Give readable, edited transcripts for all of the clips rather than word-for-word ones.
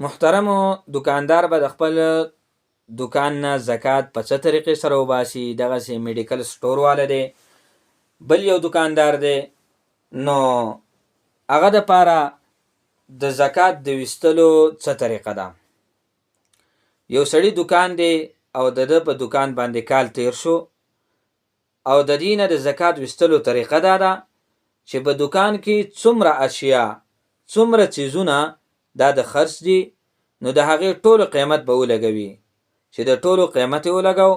محترمو دکاندار به د خپل دکان نه زکات په څه طریقې سره وباسي؟ دغسې میډیکل سټور والا دی، بل یو دکاندار دی، نو هغه دپاره د زکات د ویستلو څه طریقه ده؟ یو سړي دکان دی او د ده په دکان باندې کال تیر شو، او د دې نه د زکات ویستلو طریقه دا ده چې په دکان کې څومره اشیا، څومره څیزونه دا د خرڅ دي، نو د هغې ټولو قیمت به ولګوي. چې د ټولو قیمت یې ولګو،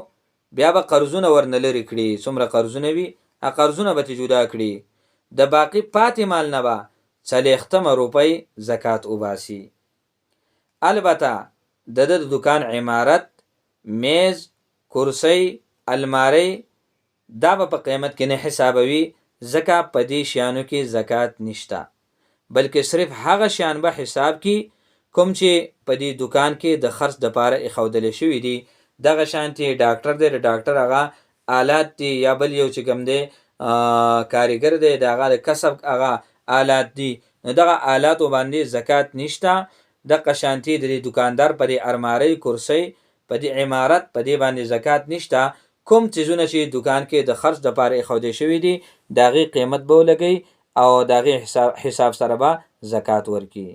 بیا به قرضونه ورنه لرې کړي، څومره قرضونه وي هغه قرضونه به ترې جدا کړي، د باقي پاتې مال نه به 40 روپۍ زکات وباسي. البته د ده د دکان عمارت، میز، کرسی، الماری دا به په قیمت کې نه حسابوي، ځکه په دې شیانو کې زکات نشته، بلکې صرف هغه شیان به حساب کی کوم چې په دې دکان کې د خرڅ دپاره ایښودلی شوي دي. دغه شانتې ډاکټر دی، د ډاکټر هغه آلات دي، یا بل یو چې کوم دی کاریګر دی، د هغه د کسب هغه آلات دي، نو دغه آلاتو باندې زکات نشته. دغه شانتې د دې دکاندار په دې المارۍ، کرسۍ، په دې عمارت، په دې باندې زکات نشته. کوم څیزونه چې دکان کې د خرڅ دپاره ایښودی شوي دي، د هغې قیمت به ولګوي او د هغې حساب سره به زکات ورکړي.